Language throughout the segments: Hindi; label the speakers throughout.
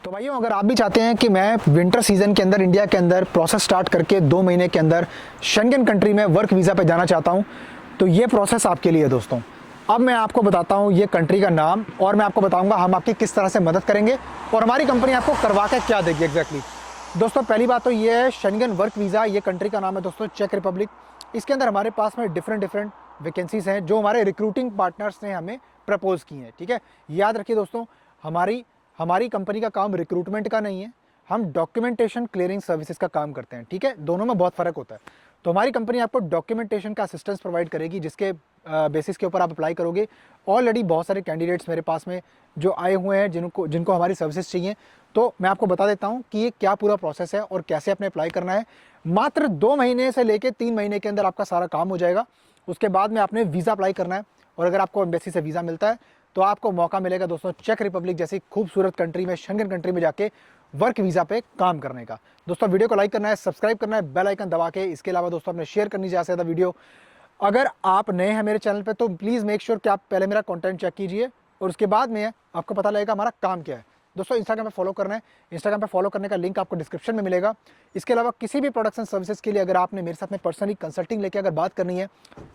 Speaker 1: तो भाइयों, अगर आप भी चाहते हैं कि मैं विंटर सीजन के अंदर इंडिया के अंदर प्रोसेस स्टार्ट करके 2 महीने के अंदर शेंगन कंट्री में वर्क वीज़ा पे जाना चाहता हूं, तो ये प्रोसेस आपके लिए है दोस्तों। अब मैं आपको बताता हूं ये कंट्री का नाम और मैं आपको बताऊंगा हम आपकी किस तरह से मदद करेंगे और हमारी कंपनी आपको करवा के क्या देगी एग्जैक्टली। दोस्तों, पहली बात तो ये है शेंगन वर्क वीज़ा, ये कंट्री का नाम है दोस्तों चेक रिपब्लिक। इसके अंदर हमारे पास में डिफरेंट वैकेंसीज हैं जो हमारे रिक्रूटिंग पार्टनर्स ने हमें प्रपोज की हैं। ठीक है, याद रखिए दोस्तों, हमारी हमारी कंपनी का काम रिक्रूटमेंट का नहीं है, हम डॉक्यूमेंटेशन क्लियरिंग सर्विसेज का काम करते हैं। ठीक है, दोनों में बहुत फ़र्क होता है। तो हमारी कंपनी आपको डॉक्यूमेंटेशन का असिस्टेंस प्रोवाइड करेगी, जिसके बेसिस के ऊपर आप अप्लाई करोगे। ऑलरेडी बहुत सारे कैंडिडेट्स मेरे पास में जो आए हुए हैं जिनको जिनको हमारी सर्विसेज चाहिए। तो मैं आपको बता देता हूँ कि ये क्या पूरा प्रोसेस है और कैसे आपने अप्लाई करना है। मात्र 2 महीने से लेकर 3 महीने के अंदर आपका सारा काम हो जाएगा। उसके बाद में आपने वीज़ा अप्लाई करना है और अगर आपको एम्बेसी से वीज़ा मिलता है तो आपको मौका मिलेगा दोस्तों चेक रिपब्लिक जैसी खूबसूरत कंट्री में, शेंगन कंट्री में जाके वर्क वीज़ा पे काम करने का। दोस्तों, वीडियो को लाइक करना है, सब्सक्राइब करना है, बेल आइकन दबा के। इसके अलावा दोस्तों आपने शेयर करनी ज़्यादा से ज़्यादा वीडियो। अगर आप नए हैं मेरे चैनल पे तो प्लीज़ मेक श्योर कि आप पहले मेरा कंटेंट चेक कीजिए और उसके बाद में आपको पता लगेगा हमारा काम क्या है। दोस्तों, इंस्टाग्राम पे फॉलो करना है, इंस्टाग्राम पे फॉलो करने का लिंक आपको डिस्क्रिप्शन में मिलेगा। इसके अलावा किसी भी प्रोडक्शन सर्विसेज के लिए अगर आपने मेरे साथ में पर्सनली कंसल्टिंग लेके अगर बात करनी है,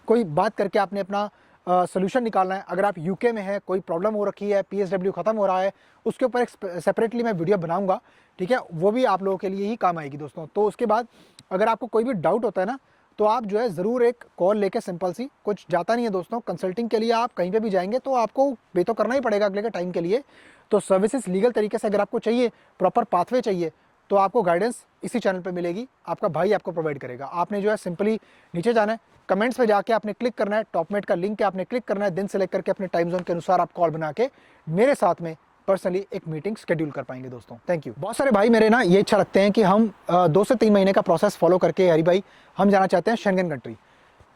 Speaker 1: कोई बात करके आपने अपना सोल्यूशन निकालना है, अगर आप यूके में है, कोई प्रॉब्लम हो रखी है, पीएसडब्ल्यू खत्म हो रहा है, उसके ऊपर एक सेपरेटली मैं वीडियो बनाऊंगा। ठीक है, वो भी आप लोगों के लिए ही काम आएगी दोस्तों। तो उसके बाद अगर आपको कोई भी डाउट होता है ना, तो आप जो है ज़रूर एक कॉल लेके, सिंपल सी, कुछ जाता नहीं है दोस्तों। कंसल्टिंग के लिए आप कहीं पे भी जाएंगे तो आपको पे तो करना ही पड़ेगा अगले के टाइम के लिए। तो सर्विसेज लीगल तरीके से अगर आपको चाहिए, प्रॉपर पाथवे चाहिए, तो आपको गाइडेंस इसी चैनल पे मिलेगी, आपका भाई आपको प्रोवाइड करेगा। आपने जो है सिंपली नीचे जाना है, कमेंट्स पे जाके आपने क्लिक करना है, टॉपमेट का लिंक है, आपने क्लिक करना है, दिन सेलेक्ट करके अपने टाइम जोन के अनुसार आप कॉल बना के मेरे साथ में पर्सनली एक मीटिंग शेड्यूल कर पाएंगे दोस्तों। Thank you. बहुत सारे भाई मेरे ना ये इच्छा रखते हैं कि हम 2 से 3 महीने का प्रोसेस फॉलो करके, हरी भाई, हम जाना चाहते हैं शेंगन कंट्री।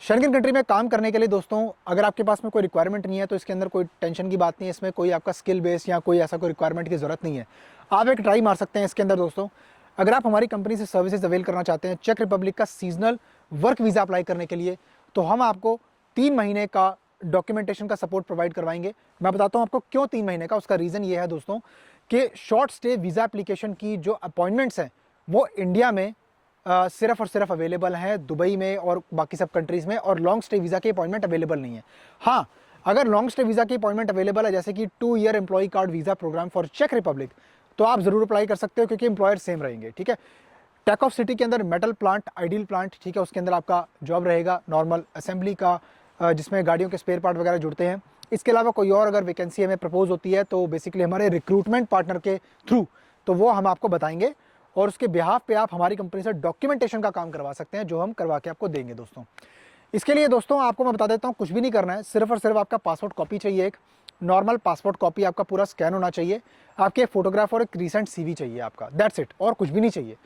Speaker 1: शेंगन कंट्री में काम करने के लिए दोस्तों, अगर आपके पास में कोई रिक्वायरमेंट नहीं है तो इसके अंदर कोई टेंशन की बात नहीं है। इसमें कोई आपका स्किल बेस या कोई ऐसा कोई रिक्वायरमेंट की ज़रूरत नहीं है। आप एक ट्राई मार सकते हैं इसके अंदर दोस्तों। अगर आप हमारी कंपनी से सर्विसेज अवेल करना चाहते हैं चेक रिपब्लिक का सीजनल वर्क वीज़ा अप्लाई करने के लिए, तो हम आपको 3 महीने का डॉक्यूमेंटेशन का सपोर्ट प्रोवाइड करवाएंगे। मैं बताता हूँ आपको क्यों 3 महीने का। उसका रीज़न ये है दोस्तों कि शॉर्ट स्टे वीज़ा एप्लीकेशन की जो अपॉइंटमेंट्स हैं वो इंडिया में सिर्फ और सिर्फ अवेलेबल हैं दुबई में और बाकी सब कंट्रीज़ में, और लॉन्ग स्टे वीज़ा की अपॉइंटमेंट अवेलेबल नहीं है। हाँ, अगर लॉन्ग स्टे वीज़ा की अपॉइंटमेंट अवेलेबल है, जैसे कि 2 year employ card visa program for चेक रिपब्लिक, तो आप ज़रूर अप्लाई कर सकते हो क्योंकि एम्प्लॉयर सेम रहेंगे। ठीक है, टेक ऑफ सिटी के अंदर मेटल प्लांट, आइडियल प्लांट, ठीक है, उसके अंदर आपका जॉब रहेगा नॉर्मल असेंबली का, जिसमें गाड़ियों के स्पेयर पार्ट वगैरह जुड़ते हैं। इसके अलावा कोई और अगर वैकेंसी हमें प्रपोज होती है तो बेसिकली हमारे रिक्रूटमेंट पार्टनर के थ्रू, तो वो हम आपको बताएंगे और उसके बिहाफ पे आप हमारी कंपनी से डॉक्यूमेंटेशन का काम करवा सकते हैं, जो हम करवा के आपको देंगे दोस्तों। इसके लिए दोस्तों आपको मैं बता देता हूँ, कुछ भी नहीं करना है, सिर्फ और सिर्फ आपका पासपोर्ट कॉपी चाहिए, एक नॉर्मल पासपोर्ट कॉपी आपका पूरा स्कैन होना चाहिए, आपके फोटोग्राफ और एक रीसेंट सीवी चाहिए आपका, दैट्स इट, और कुछ भी नहीं चाहिए।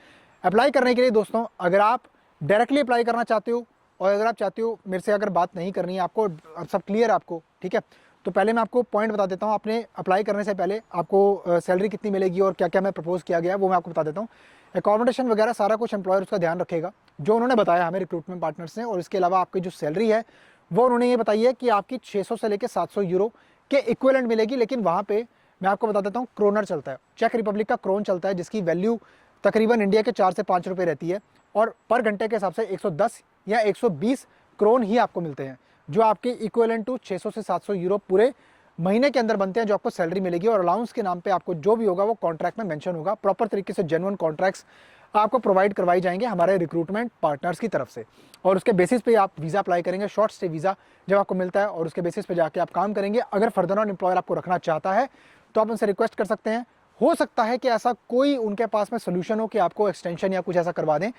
Speaker 1: अप्लाई करने के लिए दोस्तों, अगर आप डायरेक्टली अप्लाई करना चाहते हो और अगर आप चाहते हो मेरे से अगर बात नहीं करनी है आपको, अब सब क्लियर है आपको, ठीक है, तो पहले मैं आपको पॉइंट बता देता हूँ। आपने अप्लाई करने से पहले आपको सैलरी कितनी मिलेगी और क्या क्या मैं प्रपोज किया गया है वो मैं आपको बता देता हूँ। एकोमोडेशन वगैरह सारा कुछ एम्प्लॉयर उसका ध्यान रखेगा, जो उन्होंने बताया हमें रिक्रूटमेंट पार्टनर्स ने। और इसके अलावा आपकी जो सैलरी है वो उन्होंने ये बताई है कि आपकी 600 से लेकर 700 यूरो के इक्विवेलेंट मिलेगी। लेकिन वहाँ पे मैं आपको बता देता हूँ, क्रोनर चलता है, चेक रिपब्लिक का क्रोन चलता है, जिसकी वैल्यू तकरीबन इंडिया के 4 से 5 रुपये रहती है, और पर घंटे के हिसाब से 110 या 120 क्रोन ही आपको मिलते हैं, जो आपके इक्विवेलेंट टू 600 से 700 यूरो पूरे महीने के अंदर बनते हैं, जो आपको सैलरी मिलेगी। और अलाउंस के नाम पे आपको जो भी होगा वो कॉन्ट्रैक्ट में मेंशन होगा। प्रॉपर तरीके से जेन्युइन कॉन्ट्रैक्ट्स आपको प्रोवाइड करवाई जाएंगे हमारे रिक्रूटमेंट पार्टनर्स की तरफ से, और उसके बेसिस पे आप वीज़ा अप्लाई करेंगे, शॉर्ट स्टे वीज़ा जब आपको मिलता है, और उसके बेसिस पे जाके आप काम करेंगे। अगर फर्दर ऑन एम्प्लॉयर आपको रखना चाहता है तो आप उनसे रिक्वेस्ट कर सकते हैं। हो सकता है कि ऐसा कोई उनके पास में सोल्यूशन हो कि आपको एक्सटेंशन या कुछ ऐसा करवा दें,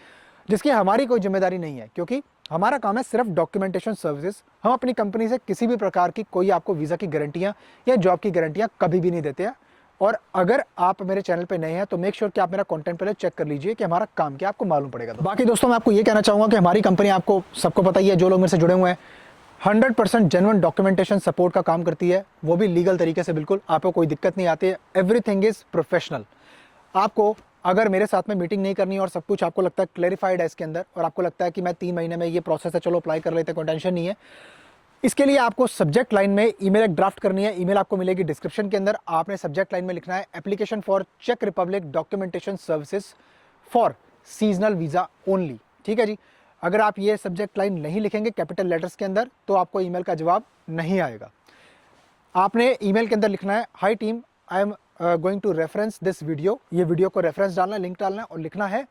Speaker 1: जिसकी हमारी कोई जिम्मेदारी नहीं है, क्योंकि हमारा काम है सिर्फ डॉक्यूमेंटेशन सर्विसेज। हम अपनी कंपनी से किसी भी प्रकार की कोई आपको वीज़ा की गारंटियां या जॉब की गारंटियां कभी भी नहीं देते हैं। और अगर आप मेरे चैनल पे नए हैं तो मेक श्योर कि आप मेरा कंटेंट पहले चेक कर लीजिए कि हमारा काम क्या, आपको मालूम पड़ेगा। बाकी दोस्तों, मैं आपको ये कहना चाहूँगा कि हमारी कंपनी, आपको सबको पता ही है जो लोग मेरे से जुड़े हुए हैं, 100% जेन्युइन डॉक्यूमेंटेशन सपोर्ट का काम करती है, वो भी लीगल तरीके से। बिल्कुल आपको कोई दिक्कत नहीं आती है, एवरीथिंग इज़ प्रोफेशनल। आपको अगर मेरे साथ में मीटिंग नहीं करनी और सब कुछ आपको लगता है क्लैरिफाइड है इसके अंदर, और आपको लगता है कि मैं 3 महीने में ये प्रोसेस है, चलो अप्लाई कर लेते हैं, कोई टेंशन नहीं है, इसके लिए आपको सब्जेक्ट लाइन में ईमेल एक ड्राफ्ट करनी है। ईमेल आपको मिलेगी डिस्क्रिप्शन के अंदर। आपने सब्जेक्ट लाइन में लिखना है एप्लीकेशन फॉर चेक Republic documentation services for seasonal visa only. ठीक है जी। अगर आप ये सब्जेक्ट लाइन नहीं लिखेंगे कैपिटल लेटर्स के अंदर तो आपको ईमेल का जवाब नहीं आएगा। आपने ईमेल के अंदर लिखना है hi team, I am going to reference this video. ये वीडियो को रेफरेंस डालना है, लिंक डालना है और लिखना है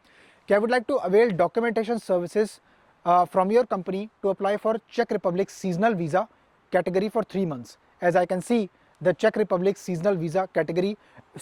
Speaker 1: कि I would like to avail documentation services from your company to apply for Czech Republic seasonal visa category for 3 months. As I can see, the Czech Republic seasonal visa category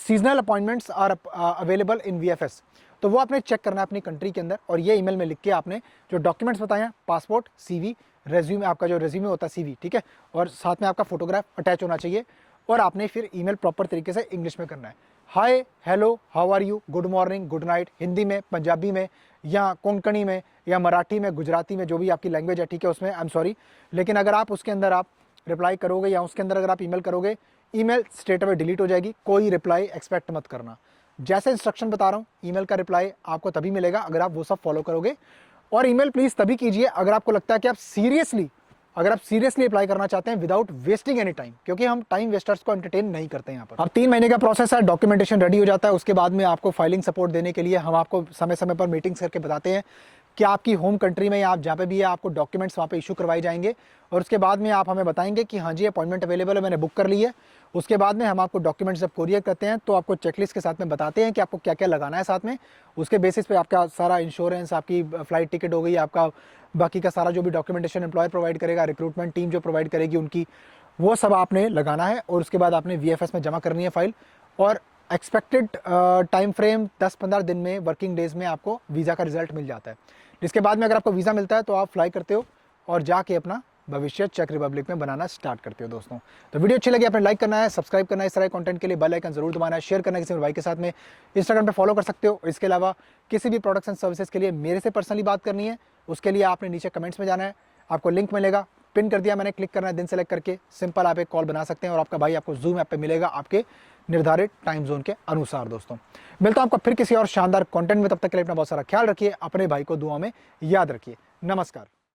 Speaker 1: seasonal appointments are available in VFS. तो वो आपने चेक करना है अपनी कंट्री के अंदर और ये ईमेल में लिख के आपने जो डॉक्यूमेंट्स बताए हैं, पासपोर्ट, सीवी, रेज्यूमे, आपका जो रेज्यूमे होता है सीवी, ठीक है, और साथ में आपका फोटोग्राफ अटैच होना चाहिए। और आपने फिर ईमेल प्रॉपर तरीके से इंग्लिश में करना है। Hi, hello, how are you, good morning, good night, Hindi में, पंजाबी में या कोंकणी में या मराठी में, गुजराती में, जो भी आपकी लैंग्वेज है, ठीक है, उसमें आई एम सॉरी। लेकिन अगर आप उसके अंदर आप रिप्लाई करोगे या उसके अंदर अगर आप ईमेल करोगे, ईमेल स्ट्रेट अवे डिलीट हो जाएगी। कोई रिप्लाई एक्सपेक्ट मत करना। जैसे इंस्ट्रक्शन बता रहा हूँ, ईमेल का रिप्लाई आपको तभी मिलेगा अगर आप वो सब फॉलो करोगे। और ईमेल प्लीज़ तभी कीजिए अगर आपको लगता है कि आप सीरियसली अप्लाई करना चाहते हैं विदाउट वेस्टिंग एनी टाइम, क्योंकि हम टाइम वेस्टर्स को एंटरटेन नहीं करते हैं यहाँ पर। अब 3 महीने का प्रोसेस है, डॉक्यूमेंटेशन रेडी हो जाता है। उसके बाद में आपको फाइलिंग सपोर्ट देने के लिए हम आपको समय समय पर मीटिंग्स करके बताते हैं कि आपकी होम कंट्री में या आप जहाँ पे भी है आपको डॉक्यूमेंट्स वहाँ पे इशू करवाए जाएंगे। और उसके बाद में आप हमें बताएंगे कि हाँ जी अपॉइंटमेंट अवेलेबल है, मैंने बुक कर ली है। उसके बाद में हम आपको डॉक्यूमेंट्स जब कोरियर करते हैं तो आपको चेकलिस्ट के साथ में बताते हैं कि आपको क्या क्या लगाना है साथ में। उसके बेसिस पे आपका सारा इंश्योरेंस, आपकी फ्लाइट टिकट हो गई, आपका बाकी का सारा जो भी डॉक्यूमेंटेशन एम्प्लॉयर प्रोवाइड करेगा, रिक्रूटमेंट टीम जो प्रोवाइड करेगी उनकी, वो सब आपने लगाना है। और उसके बाद आपने VFS में जमा करनी है फाइल। और एक्सपेक्टेड टाइम फ्रेम 10-15 दिन में, वर्किंग डेज में आपको वीज़ा का रिजल्ट मिल जाता है। जिसके बाद में अगर आपको वीज़ा मिलता है तो आप फ्लाई करते हो और जाके अपना भविष्य चेक रिपब्लिक में बनाना स्टार्ट करते हो दोस्तों। तो वीडियो अच्छी लगी आपने लाइक करना है, सब्सक्राइब करना है, इस तरह कंटेंट के लिए बेल आइकन जरूर दबाना है, शेयर करना है किसी भाई के साथ में, इंस्टाग्राम पे फॉलो कर सकते हो। इसके अलावा किसी भी प्रोडक्ट्स एंड सर्विसेज के लिए मेरे से पर्सनली बात करनी है, उसके लिए आपने नीचे कमेंट्स में जाना है, आपको लिंक मिलेगा, पिन कर दिया मैंने, क्लिक करना है, दिन सेलेक्ट करके सिंपल आप एक कॉल बना सकते हैं और आपका भाई आपको जूम ऐप पे मिलेगा आपके निर्धारित टाइम जोन के अनुसार। दोस्तों मिलता हूं आपको फिर किसी और शानदार कंटेंट में, तब तक के लिए अपना बहुत सारा ख्याल रखिए, अपने भाई को दुआ में याद रखिए। नमस्कार।